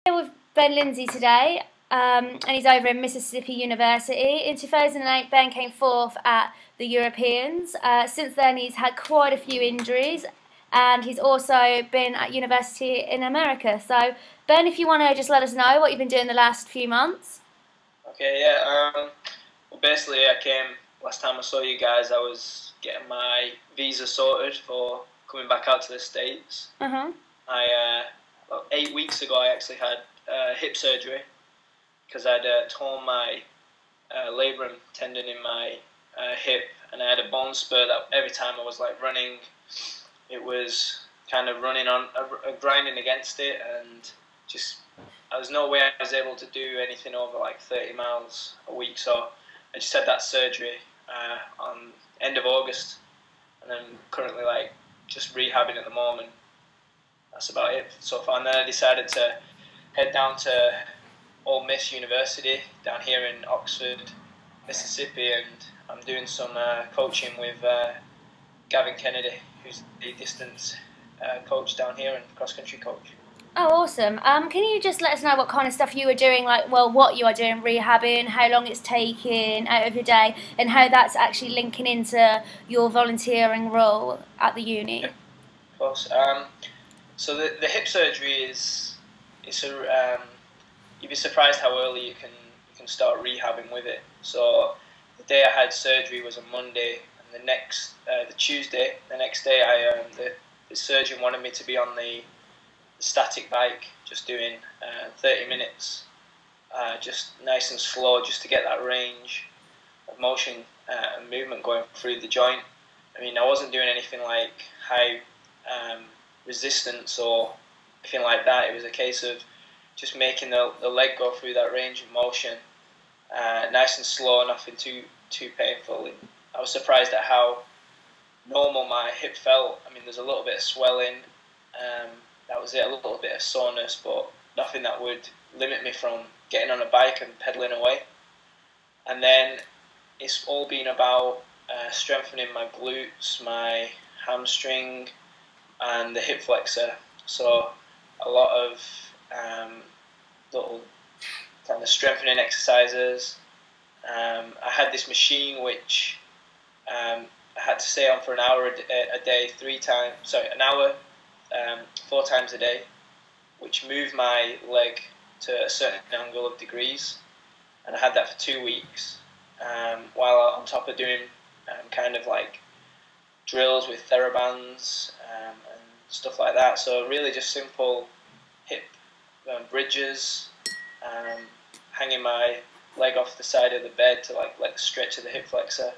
Here with Ben Lindsay today, and he's over in Mississippi University. In 2008, Ben came fourth at the Europeans. Since then, he's had quite a few injuries, and he's also been at university in America. So, Ben, if you want to just let us know what you've been doing the last few months. Okay, yeah. Well, basically, I came last time I saw you guys. I was getting my visa sorted for coming back out to the States. About 8 weeks ago, I actually had hip surgery because I'd torn my labrum tendon in my hip, and I had a bone spur that every time I was like running, it was kind of running on, grinding against it, and just there was no way I was able to do anything over like 30 miles a week. So I just had that surgery on end of August, and I'm currently like just rehabbing at the moment. That's about it so far. And then I decided to head down to Ole Miss University down here in Oxford, Mississippi, and I'm doing some coaching with Gavin Kennedy, who's the distance coach down here and cross-country coach. Oh, awesome. Can you just let us know what kind of stuff you were doing, what you are doing, rehabbing, how long it's taking out of your day, and how that's actually linking into your volunteering role at the uni? Yeah, of course. So the hip surgery you'd be surprised how early you can start rehabbing with it. So the day I had surgery was a Monday, and the Tuesday, the next day, the surgeon wanted me to be on the static bike, just doing 30 minutes, just nice and slow, just to get that range of motion and movement going through the joint. I mean, I wasn't doing anything like high resistance or anything like that. It was a case of just making the leg go through that range of motion, nice and slow, nothing too painful. And I was surprised at how normal my hip felt. I mean, there's a little bit of swelling, that was it, a little bit of soreness, but nothing that would limit me from getting on a bike and pedaling away. And then it's all been about strengthening my glutes, my hamstring, and the hip flexor. So a lot of little kind of strengthening exercises. I had this machine which I had to stay on for an hour a day, 4 times a day, which moved my leg to a certain angle of degrees, and I had that for 2 weeks, while on top of doing kind of like drills with therabands and stuff like that. So really just simple hip bridges, hanging my leg off the side of the bed to like let the stretch of the hip flexor.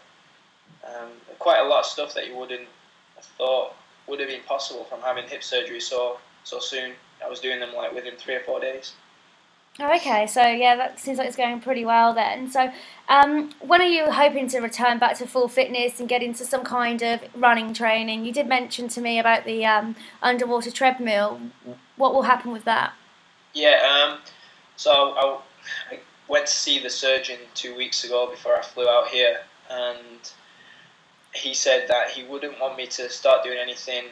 Quite a lot of stuff that you wouldn't have thought would have been possible from having hip surgery so soon. I was doing them like within 3 or 4 days. Oh, okay, so yeah, that seems like it's going pretty well then. So when are you hoping to return back to full fitness and get into some kind of running training? You did mention to me about the underwater treadmill. What will happen with that? Yeah, so I went to see the surgeon 2 weeks ago before I flew out here, and he said that he wouldn't want me to start doing anything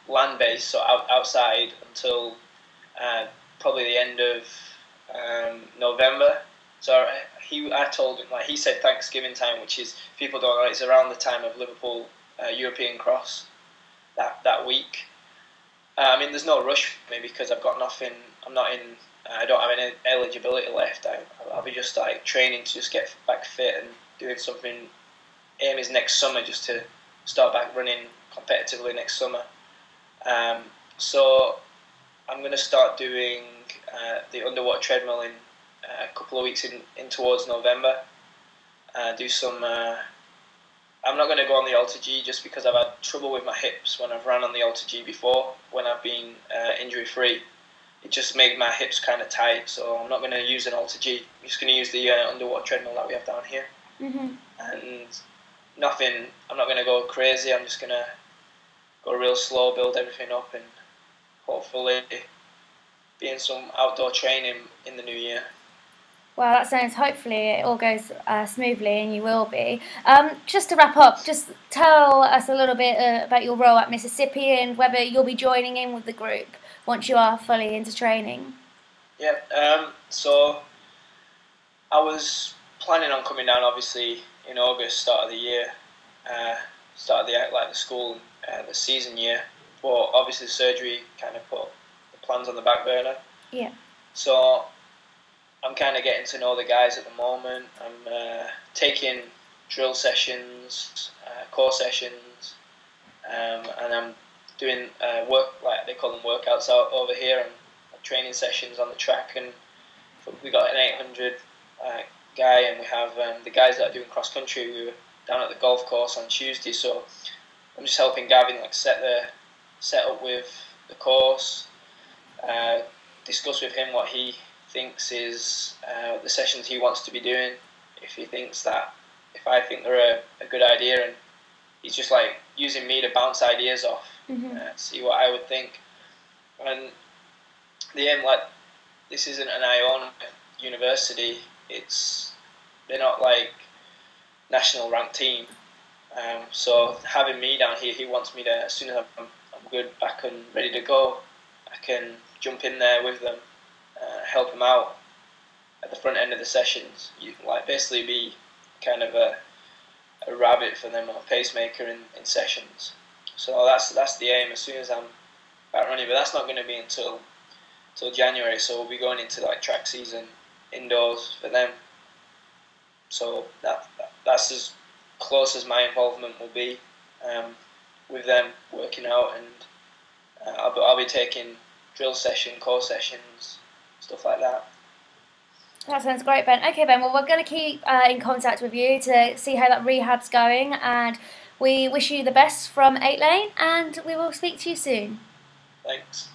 land-based, so outside, until probably the end of November. So I told him, he said Thanksgiving time, which is, people don't know, it's around the time of Liverpool European Cross that week. I mean, there's no rush for me because I've got nothing. I don't have any eligibility left. I'll be just like training to just get back fit and doing something. Aim is next summer just to start back running competitively next summer. So I'm going to start doing the underwater treadmill in a couple of weeks in towards November. Do some. I'm not going to go on the Alter G just because I've had trouble with my hips when I've ran on the Alter G before, when I've been injury free. It just made my hips kind of tight, so I'm not going to use an Alter G. I'm just going to use the underwater treadmill that we have down here. And nothing. I'm not going to go crazy. I'm just going to go real slow, build everything up, and hopefully be in some outdoor training in the new year. Well, that sounds, hopefully it all goes smoothly, and you will be. Just to wrap up, just tell us a little bit about your role at Mississippi and whether you'll be joining in with the group once you are fully into training. Yeah. So I was planning on coming down, obviously, in August, start of the year, start of the school, the season year. But obviously, surgery kind of put the plans on the back burner. Yeah. So I'm kind of getting to know the guys at the moment. I'm taking drill sessions, core sessions, and I'm doing work, like they call them workouts out over here, and training sessions on the track. And we got an 800 guy, and we have the guys that are doing cross country. We were down at the golf course on Tuesday, so I'm just helping Gavin set up with the course, discuss with him what he thinks is the sessions he wants to be doing. If I think they're a good idea, and he's just like using me to bounce ideas off, see what I would think. And the aim, like, this isn't an Iona university. They're not like national ranked team. So having me down here, he wants me to, as soon as I'm good, back and ready to go, I can jump in there with them, help them out at the front end of the sessions. You can like basically be kind of a rabbit for them, or a pacemaker in sessions. So that's the aim. As soon as I'm back running, but that's not going to be until January. So we'll be going into like track season indoors for them. So that's as close as my involvement will be with them working out, and I'll be taking drill session, core sessions, stuff like that. That sounds great, Ben. Okay, Ben, well, we're going to keep in contact with you to see how that rehab's going, and we wish you the best from 8 Lane, and we will speak to you soon. Thanks.